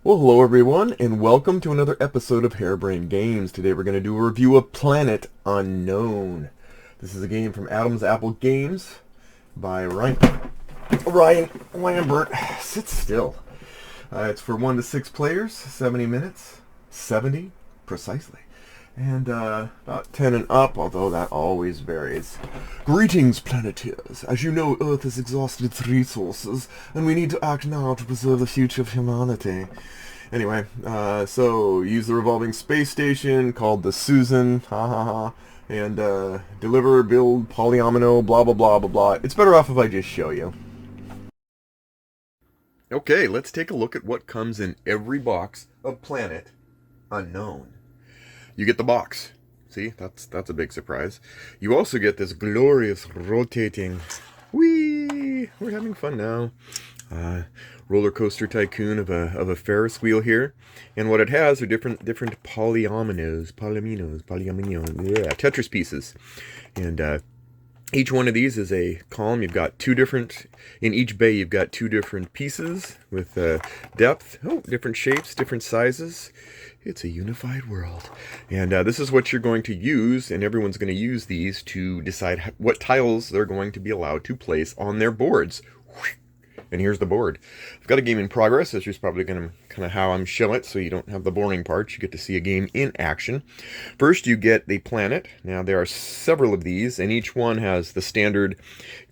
Well, hello everyone, and welcome to another episode of Harebrained Games. Today we're going to do a review of Planet Unknown. This is a game from Adam's Apple Games by Ryan Lambert. Sit still. It's for 1 to 6 players, 70 minutes, 70 precisely, and about 10 and up, although that always varies. Greetings, Planeteers. As you know, Earth has exhausted its resources, and we need to act now to preserve the future of humanity. Anyway, so use the revolving space station called the Susan, ha ha ha, and deliver, build, polyomino, blah blah blah blah blah. It's better off if I just show you. Okay, let's take a look at what comes in every box of Planet Unknown. You get the box. See, that's a big surprise. You also get this glorious rotating, whee! We're having fun now. Roller coaster tycoon of a Ferris wheel here, and what it has are different polyomino, yeah, Tetris pieces, and each one of these is a column. You've got in each bay you've got two different pieces with depth, different shapes, different sizes. It's a unified world. And this is what you're going to use, and everyone's going to use these to decide what tiles they're going to be allowed to place on their boards. And here's the board. I've got a game in progress. This is probably going to kind of how I'm showing it, so you don't have the boring parts. You get to see a game in action. First, you get the planet. Now, there are several of these, and each one has the standard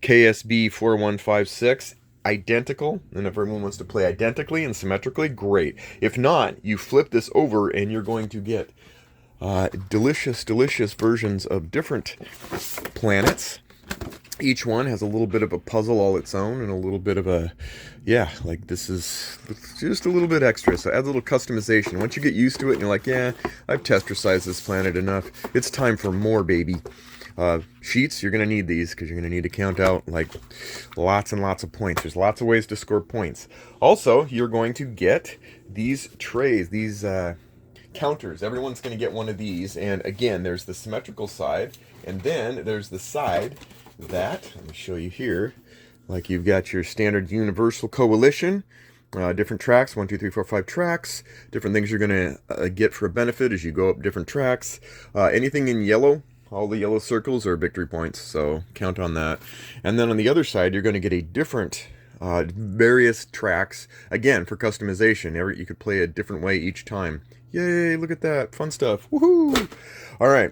KSB 4156, identical. And if everyone wants to play identically and symmetrically, great. If not, you flip this over, and you're going to get delicious versions of different planets. Each one has a little bit of a puzzle all its own, and a little bit of a, like this is just a little bit extra. So adds a little customization. Once you get used to it, and you're like, yeah, I've Tetrisized this planet enough. It's time for more, baby. Sheets, you're going to need these, because you're going to need to count out, like, lots and lots of points. There's lots of ways to score points. Also, you're going to get these trays, these counters. Everyone's going to get one of these, and again, there's the symmetrical side, and then there's the side that, let me show you here, like you've got your standard universal coalition, different tracks, 1, 2, 3, 4, 5 tracks, different things you're going to get for a benefit as you go up different tracks. Anything in yellow, all the yellow circles are victory points, so count on that. And then on the other side, you're going to get a different various tracks, again, for customization. You could play a different way each time. Yay, look at that, fun stuff, woohoo! All right.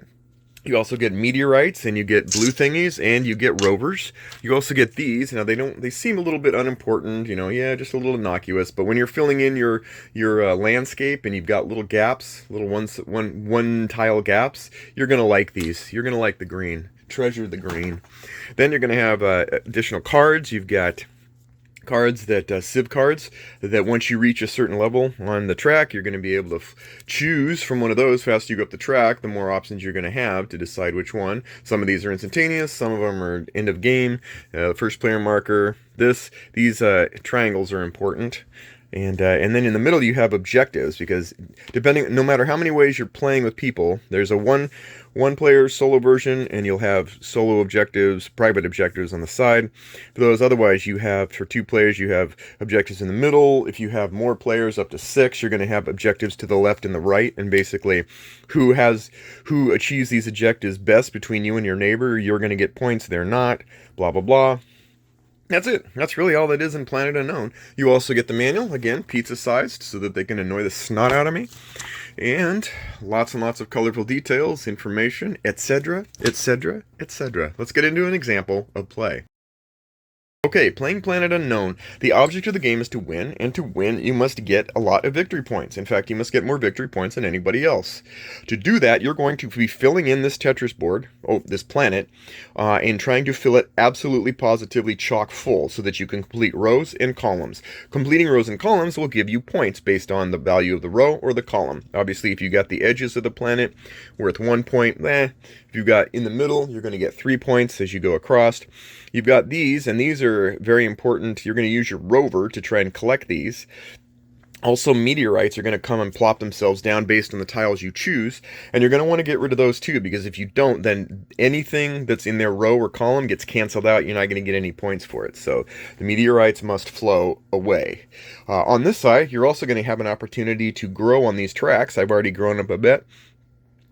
You also get meteorites, and you get blue thingies, and you get rovers. You also get these. Now, they seem a little bit unimportant, just a little innocuous, but when you're filling in your landscape and you've got little gaps, little one tile gaps, you're going to like these. You're going to like the green. Treasure the green. Then you're going to have additional cards. You've got cards civ cards, that once you reach a certain level on the track, you're going to be able to choose from one of those. Faster you go up the track, the more options you're going to have to decide which one. Some of these are instantaneous, some of them are end of game, first player marker. These triangles are important. And then in the middle you have objectives, because no matter how many ways you're playing with people, there's a one player solo version, and you'll have solo objectives, private objectives on the side. For those, otherwise you have, for 2 players, you have objectives in the middle. If you have more players, up to 6, you're going to have objectives to the left and the right, and basically who achieves these objectives best between you and your neighbor, you're going to get points, they're not, blah blah blah. That's it. That's really all that is in Planet Unknown. You also get the manual, again, pizza-sized, so that they can annoy the snot out of me. And lots and lots of colorful details, information, etc., etc., etc. Let's get into an example of play. Okay, playing Planet Unknown, the object of the game is to win, and to win you must get a lot of victory points. In fact, you must get more victory points than anybody else. To do that, you're going to be filling in this Tetris board, this planet, and trying to fill it absolutely positively chock full, so that you can complete rows and columns. Completing rows and columns will give you points based on the value of the row or the column. Obviously, if you got the edges of the planet, worth 1 point, If you got in the middle, you're going to get 3 points as you go across. You've got these, and these are very important. You're going to use your rover to try and collect these. Also, meteorites are going to come and plop themselves down based on the tiles you choose, and you're going to want to get rid of those too, because if you don't, then anything that's in their row or column gets canceled out. You're not going to get any points for it. So the meteorites must flow away. On this side, you're also going to have an opportunity to grow on these tracks. I've already grown up a bit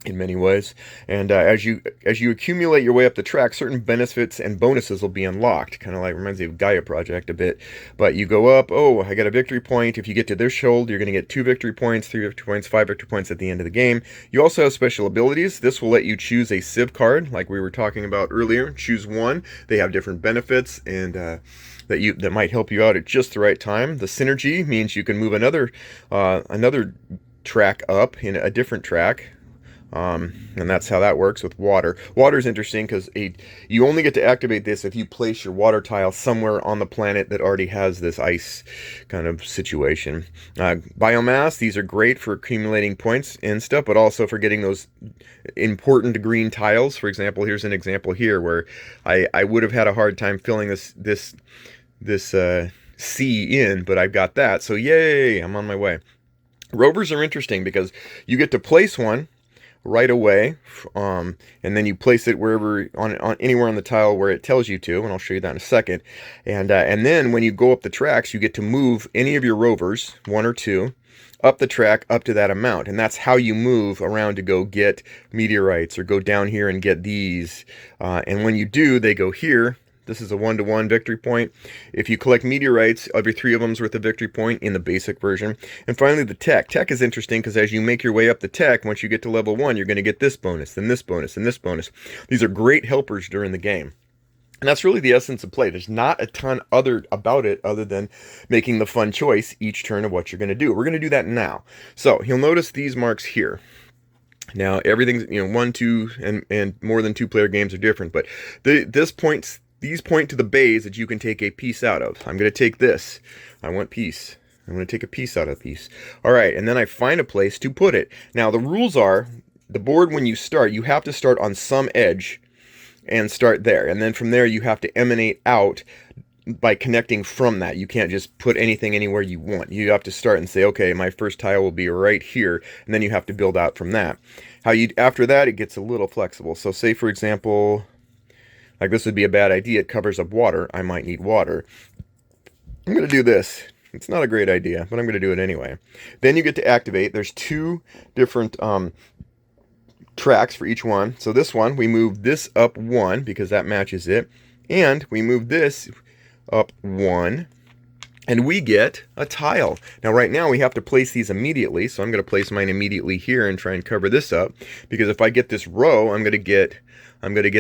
in many ways, and as you accumulate your way up the track, certain benefits and bonuses will be unlocked. Kind of like, reminds me of Gaia Project a bit. But you go up, oh, I got a victory point. If you get to this hold, you're going to get 2 victory points, 3 victory points, 5 victory points at the end of the game. You also have special abilities. This will let you choose a Civ card, like we were talking about earlier. Choose one. They have different benefits and that might help you out at just the right time. The synergy means you can move another track up in a different track. And that's how that works with water. Water is interesting because you only get to activate this if you place your water tile somewhere on the planet that already has this ice kind of situation. Biomass, these are great for accumulating points and stuff, but also for getting those important green tiles. For example, here's an example here where I would have had a hard time filling this C in, but I've got that. So yay, I'm on my way. Rovers are interesting because you get to place one right away, and then you place it wherever on anywhere on the tile where it tells you to, and I'll show you that in a second. And then when you go up the tracks, you get to move any of your rovers, 1 or 2, up the track up to that amount, and that's how you move around to go get meteorites or go down here and get these. And when you do, they go here. This is a 1-to-1 victory point. If you collect meteorites, every 3 of them's worth a victory point in the basic version. And finally, the tech. Tech is interesting because as you make your way up the tech, once you get to level 1, you're going to get this bonus, then this bonus, and this bonus. These are great helpers during the game. And that's really the essence of play. There's not a ton about it other than making the fun choice each turn of what you're going to do. We're going to do that now. So you'll notice these marks here. Now, everything's, 1, 2, and more than 2 player games are different, but these point to the bays that you can take a piece out of. I'm going to take this. I want piece. I'm going to take a piece out of piece. All right, and then I find a place to put it. Now, the rules are, the board when you start, you have to start on some edge and start there. And then from there, you have to emanate out by connecting from that. You can't just put anything anywhere you want. You have to start and say, okay, my first tile will be right here, and then you have to build out from that. After that, it gets a little flexible. So say, for example, like this would be a bad idea. It covers up water. I might need water. I'm going to do this. It's not a great idea, but I'm going to do it anyway. Then you get to activate. There's 2 different tracks for each one. So this one, we move this up 1 because that matches it. And we move this up 1. And we get a tile. Now right now we have to place these immediately. So I'm going to place mine immediately here and try and cover this up. Because if I get this row, I'm going to get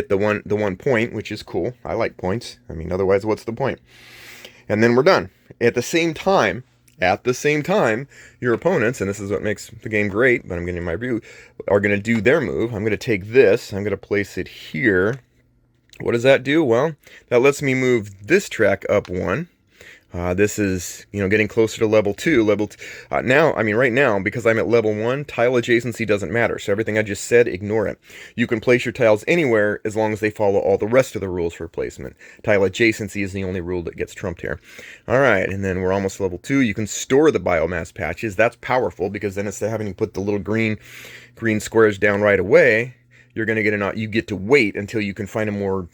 the one point, which is cool. I like points. I mean, otherwise, what's the point? And then we're done. At the same time, your opponents, and this is what makes the game great, but I'm getting my view, are going to do their move. I'm going to take this. I'm going to place it here. What does that do? Well, that lets me move this track up 1. This is, getting closer to level 2. Right now, because I'm at level 1, tile adjacency doesn't matter. So everything I just said, ignore it. You can place your tiles anywhere as long as they follow all the rest of the rules for placement. Tile adjacency is the only rule that gets trumped here. All right, and then we're almost level 2. You can store the biomass patches. That's powerful because then instead of having to put the little green squares down right away, you're going to you get to wait until you can find a more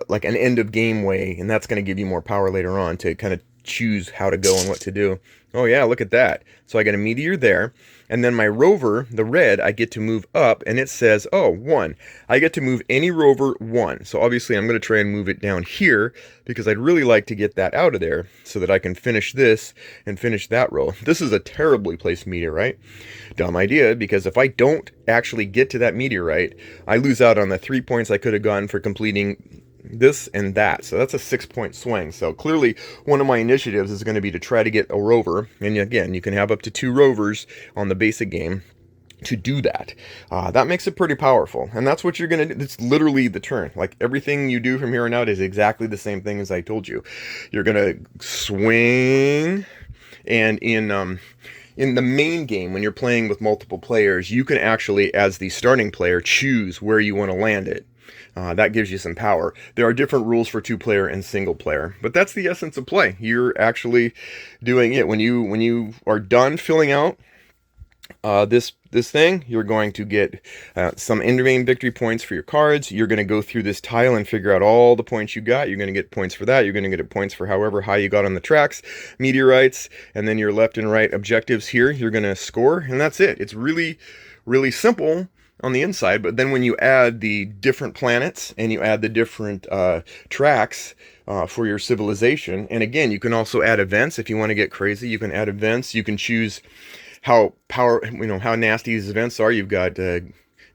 like an end of game way, and that's going to give you more power later on to kind of choose how to go and what to do. Oh yeah, look at that. So I got a meteor there, and then my rover, the red, I get to move up, and it says, 1. I get to move any rover 1. So obviously I'm going to try and move it down here, because I'd really like to get that out of there, so that I can finish this and finish that row. This is a terribly placed meteorite. Dumb idea, because if I don't actually get to that meteorite, I lose out on the 3 points I could have gotten for completing this and that. So that's a 6-point swing. So clearly one of my initiatives is going to be to try to get a rover. And again, you can have up to 2 rovers on the basic game to do that. That makes it pretty powerful. And that's what you're going to do. It's literally the turn. Like everything you do from here on out is exactly the same thing as I told you. You're going to swing, and in the main game, when you're playing with multiple players, you can actually, as the starting player, choose where you want to land it. That gives you some power. There are different rules for two-player and single-player, but that's the essence of play. You're actually doing it. When you are done filling out this thing, you're going to get some in-game victory points for your cards. You're going to go through this tile and figure out all the points you got. You're going to get points for that. You're going to get points for however high you got on the tracks, meteorites, and then your left and right objectives here. You're going to score, and that's it. It's really, really simple on the inside, but then when you add the different planets and you add the different tracks for your civilization, and again, you can also add events if you want to get crazy. You can add events. You can choose how how nasty these events are. You've got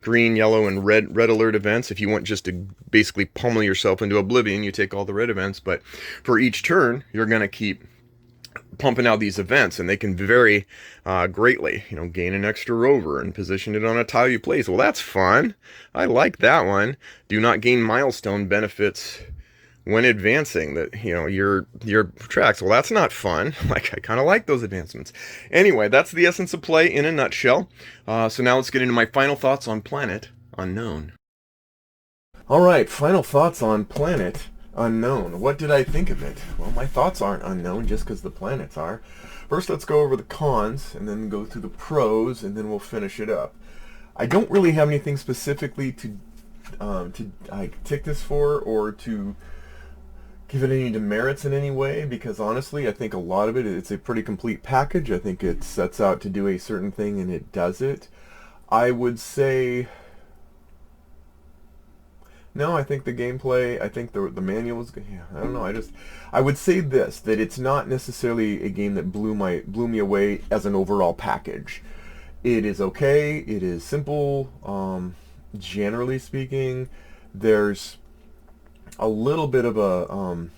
green, yellow, and red alert events. If you want just to basically pummel yourself into oblivion, you take all the red events. But for each turn, you're going to keep pumping out these events, and they can vary greatly. Gain an extra rover and position it on a tile you place. Well, that's fun. I like that one. Do not gain milestone benefits when advancing your tracks. Well, that's not fun. I kind of like those advancements. Anyway, that's the essence of play in a nutshell. So now let's get into my final thoughts on Planet Unknown. All right, final thoughts on Planet Unknown. What did I think of it? Well, my thoughts aren't unknown just because the planets are. First, let's go over the cons, and then go through the pros, and then we'll finish it up. I don't really have anything specifically to tick this for, or to give it any demerits in any way, because honestly, I think a lot of it's a pretty complete package. I think it sets out to do a certain thing, and it does it. I would say no. I think the gameplay, I think the manual is, yeah, I don't know. I would say this, that it's not necessarily a game that blew me away as an overall package. It is okay. It is simple. Generally speaking, there's a little bit of a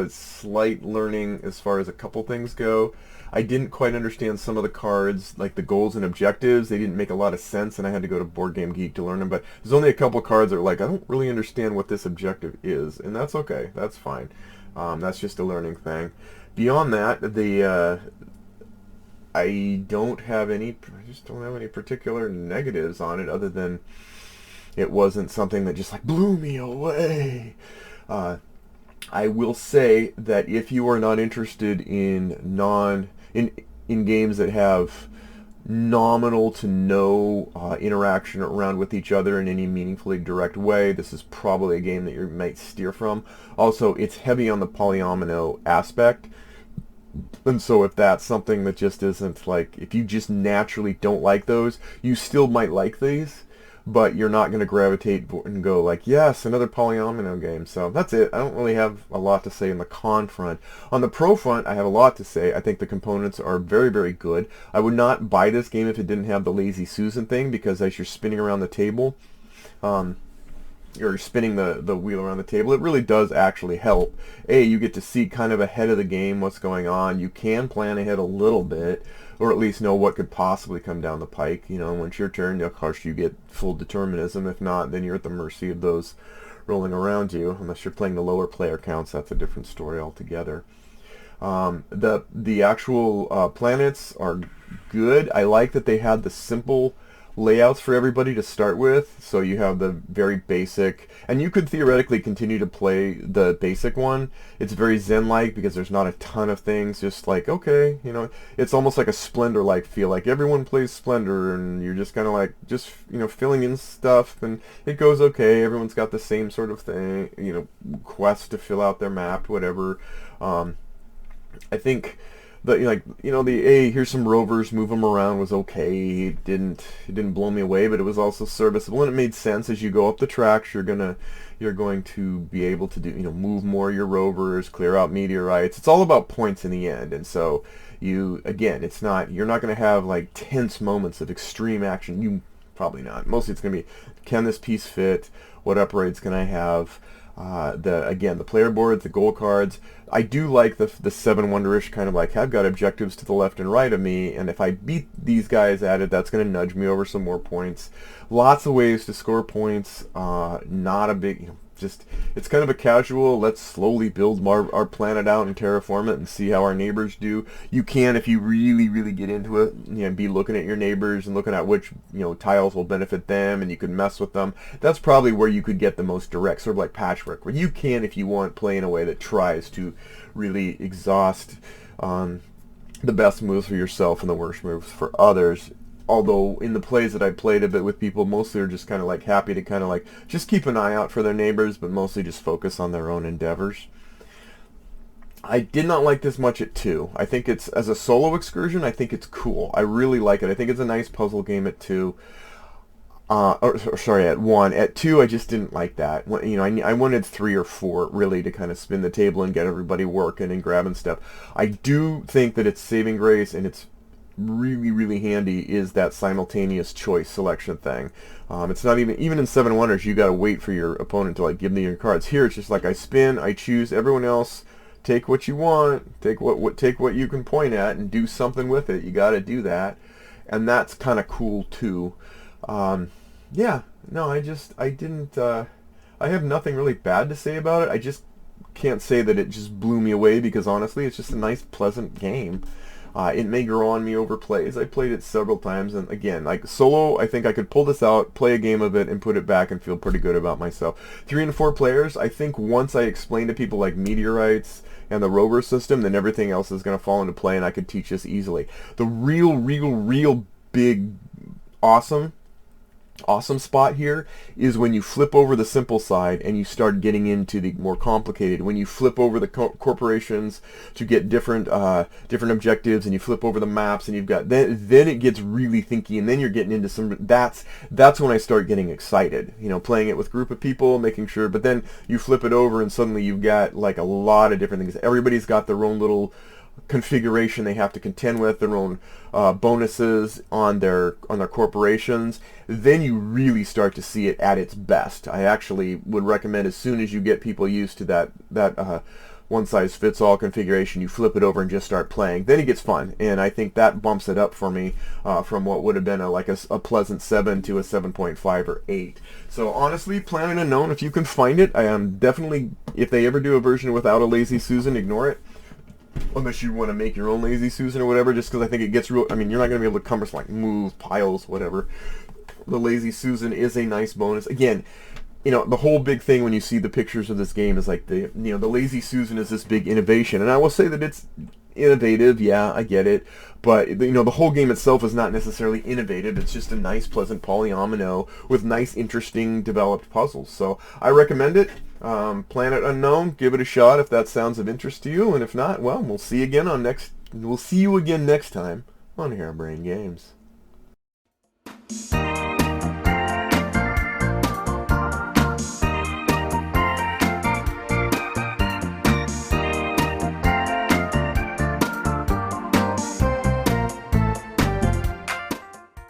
slight learning as far as a couple things go. I didn't quite understand some of the cards, like the goals and objectives. They didn't make a lot of sense, and I had to go to Board Game Geek to learn them. But there's only a couple cards that are like, I don't really understand what this objective is, and that's okay. That's fine. That's just a learning thing. Beyond that, I just don't have any particular negatives on it, other than it wasn't something that just like blew me away. I will say that if you are not interested in games that have nominal to no interaction around with each other in any meaningfully direct way, this is probably a game that you might steer from. Also, it's heavy on the polyomino aspect, and so if that's something that just isn't, like, if you just naturally don't like those, you still might like these, but you're not going to gravitate and go like, yes, another polyomino game. So that's it. I don't really have a lot to say in the con front. On the pro front, I have a lot to say. I think the components are very, very good. I would not buy this game if it didn't have the Lazy Susan thing, because as you're spinning around the table, you're spinning the wheel around the table, it really does actually help. You get to see kind of ahead of the game what's going on. You can plan ahead a little bit, or at least know what could possibly come down the pike. When it's your turn, of course, you get full determinism. If not, then you're at the mercy of those rolling around you. Unless you're playing the lower player counts, that's a different story altogether. The actual planets are good. I like that they had the simple layouts for everybody to start with, so you have the very basic, and you could theoretically continue to play the basic one. It's very zen-like because there's not a ton of things, just like, okay, it's almost like a Splendor-like feel, like everyone plays Splendor, and you're just kind of like, filling in stuff, and it goes okay. Everyone's got the same sort of thing, quest to fill out their map, whatever. I think here's some rovers, move them around was okay. It didn't blow me away, but it was also serviceable, and it made sense. As you go up the tracks, you're going to be able to do, move more of your rovers, clear out meteorites. It's all about points in the end, and so you're not going to have like tense moments of extreme action. Probably not. Mostly it's going to be, can this piece fit? What upgrades can I have? The player boards, the goal cards. I do like the Seven Wonderish kind of like, I've got objectives to the left and right of me, and if I beat these guys at it, that's going to nudge me over some more points. Lots of ways to score points. Not a big, just, it's kind of a casual, let's slowly build our planet out and terraform it and see how our neighbors do. You can, if you really, really get into it, you know, be looking at your neighbors and looking at which, you know, tiles will benefit them, and you can mess with them. That's probably where you could get the most direct, sort of like patchwork, where you can, if you want, play in a way that tries to really exhaust the best moves for yourself and the worst moves for others. Although in the plays that I played a bit with people, mostly are just kind of like happy to kind of like just keep an eye out for their neighbors, but mostly just focus on their own endeavors. I did not like this much at 2. I think it's, as a solo excursion, I think it's cool. I really like it. I think it's a nice puzzle game at 2. Sorry, at 1. At 2, I just didn't like that. You know, I wanted 3 or 4 really to kind of spin the table and get everybody working and grabbing stuff. I do think that its saving grace, and it's really, really handy, is that simultaneous choice selection thing. It's not even in 7 Wonders, you got to wait for your opponent to like give me your cards. Here it's just like I spin, I choose, everyone else take what you want, take what you can point at and do something with it. You got to do that, and that's kind of cool too. Yeah, no, I have nothing really bad to say about it. I just can't say that it just blew me away, because honestly, it's just a nice, pleasant game. It may grow on me over plays. I played it several times, and again, like solo, I think I could pull this out, play a game of it, and put it back and feel pretty good about myself. 3 and 4 players, I think once I explain to people like meteorites and the rover system, then everything else is going to fall into play, and I could teach this easily. The real big, awesome spot here is when you flip over the simple side and you start getting into the more complicated. When you flip over the corporations to get different objectives, and you flip over the maps, and you've got then it gets really thinky, and then you're getting into some, that's when I start getting excited, you know, playing it with a group of people, making sure. But then you flip it over and suddenly you've got like a lot of different things. Everybody's got their own little configuration they have to contend with, their own bonuses on their corporations. Then you really start to see it at its best. I actually would recommend, as soon as you get people used to that one-size-fits-all configuration, you flip it over and just start playing. Then it gets fun, and I think that bumps it up for me from what would have been a pleasant 7 to a 7.5 or 8. So honestly, Planet Unknown, if you can find it, I am definitely, if they ever do a version without a Lazy Susan, ignore it. Unless you want to make your own Lazy Susan or whatever, just because I think it gets real. I mean, you're not going to be able to cumbersome like move piles, whatever. The Lazy Susan is a nice bonus. Again, you know, the whole big thing when you see the pictures of this game is like the Lazy Susan is this big innovation, and I will say that it's innovative. Yeah, I get it, but you know, the whole game itself is not necessarily innovative. It's just a nice, pleasant polyomino with nice, interesting, developed puzzles. So I recommend it. Planet Unknown, give it a shot if that sounds of interest to you, and if not, well, we'll see you again next time on Harebrained Games.